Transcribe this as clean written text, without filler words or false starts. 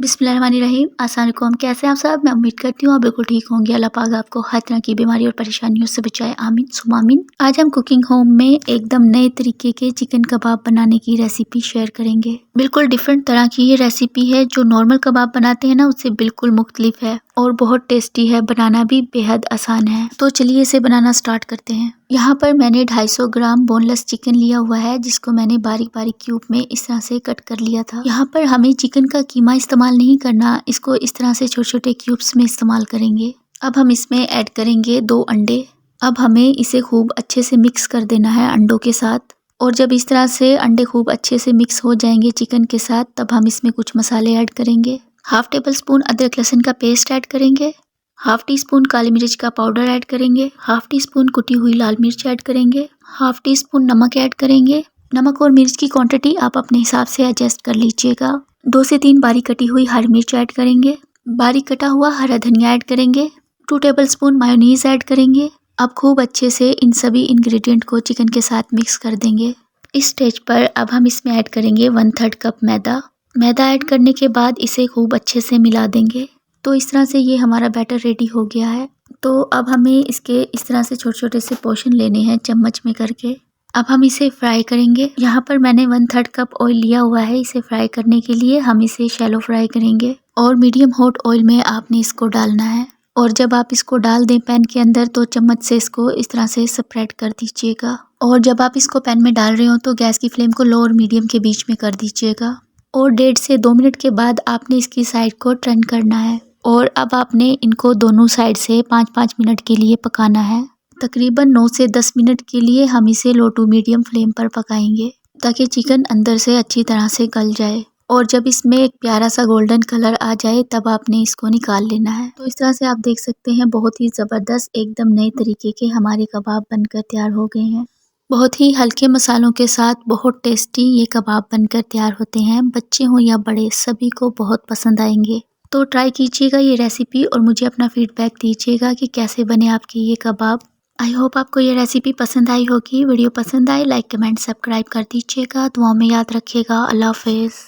बिस्मिल्लाहिर्रहमानिर्रहीम। अस्सलाम वालेकुम। कैसे हैं आप सब? मैं उम्मीद करती हूँ आप बिल्कुल ठीक होंगे। अल्लाह पाक आपको हर तरह की बीमारी और परेशानियों से बचाए, आमीन सुम्मा आमीन। आज हम कुकिंग होम में एकदम नए तरीके के चिकन कबाब बनाने की रेसिपी शेयर करेंगे। बिल्कुल डिफरेंट तरह की ये रेसिपी है। जो नॉर्मल कबाब बनाते हैं ना, उससे बिल्कुल मुख्तलिफ है और बहुत टेस्टी है। बनाना भी बेहद आसान है। तो चलिए इसे बनाना स्टार्ट करते हैं। यहाँ पर मैंने 250 ग्राम बोनलेस चिकन लिया हुआ है, जिसको मैंने बारीक बारीक क्यूब में इस तरह से कट कर लिया था। यहाँ पर हमें चिकन का कीमा इस्तेमाल नहीं करना, इसको इस तरह से छोटे छोटे क्यूब्स में इस्तेमाल करेंगे। अब हम इसमें ऐड करेंगे 2 अंडे। अब हमें इसे खूब अच्छे से मिक्स कर देना है अंडों के साथ। और जब इस तरह से अंडे खूब अच्छे से मिक्स हो जाएंगे चिकन के साथ, तब हम इसमें कुछ मसाले ऐड करेंगे। 1/2 टेबल स्पून अदरक लहसुन का पेस्ट ऐड करेंगे। 1/2 टी स्पून काली मिर्च का पाउडर ऐड करेंगे। 1/2 टी स्पून कुटी हुई लाल मिर्च ऐड करेंगे। 1/2 टी स्पून नमक ऐड करेंगे। नमक और मिर्च की क्वांटिटी आप अपने हिसाब से एडजस्ट कर लीजिएगा। 2 से 3 बारीक कटी हुई हरी मिर्च ऐड करेंगे। बारीक कटा हुआ हरा धनिया ऐड करेंगे। 2 टेबल स्पून मायोनीज ऐड करेंगे। अब खूब अच्छे से इन सभी इंग्रेडिएंट को चिकन के साथ मिक्स कर देंगे। इस स्टेज पर अब हम इसमें ऐड करेंगे 1/3 कप मैदा। मैदा ऐड करने के बाद इसे खूब अच्छे से मिला देंगे। तो इस तरह से ये हमारा बैटर रेडी हो गया है। तो अब हमें इसके इस तरह से छोटे छोटे से पोर्शन लेने हैं चम्मच में करके। अब हम इसे फ्राई करेंगे। यहाँ पर मैंने 1/3 कप ऑयल लिया हुआ है। इसे फ्राई करने के लिए हम इसे शैलो फ्राई करेंगे और मीडियम हॉट ऑयल में आपने इसको डालना है। और जब आप इसको डाल दें पैन के अंदर, तो चम्मच से इसको इस तरह से स्प्रेड कर दीजिएगा। और जब आप इसको पैन में डाल रहे हो तो गैस की फ्लेम को लो और मीडियम के बीच में कर दीजिएगा। और 1.5 से 2 मिनट के बाद आपने इसकी साइड को टर्न करना है। और अब आपने इनको दोनों साइड से 5-5 मिनट के लिए पकाना है। तकरीबन 9 से 10 मिनट के लिए हम इसे लो टू मीडियम फ्लेम पर पकाएंगे, ताकि चिकन अंदर से अच्छी तरह से गल जाए। और जब इसमें एक प्यारा सा गोल्डन कलर आ जाए, तब आपने इसको निकाल लेना है। तो इस तरह से आप देख सकते हैं बहुत ही ज़बरदस्त एकदम नए तरीके के हमारे कबाब बनकर तैयार हो गए हैं। बहुत ही हल्के मसालों के साथ बहुत टेस्टी ये कबाब बनकर तैयार होते हैं। बच्चे हों या बड़े, सभी को बहुत पसंद आएंगे। तो ट्राई कीजिएगा ये रेसिपी और मुझे अपना फीडबैक दीजिएगा कि कैसे बने आपके ये कबाब। आई होप आपको ये रेसिपी पसंद आई होगी। वीडियो पसंद आए लाइक कमेंट सब्सक्राइब कर दीजिएगा। दुआओं में याद रखिएगा। अल्लाह हाफिज़।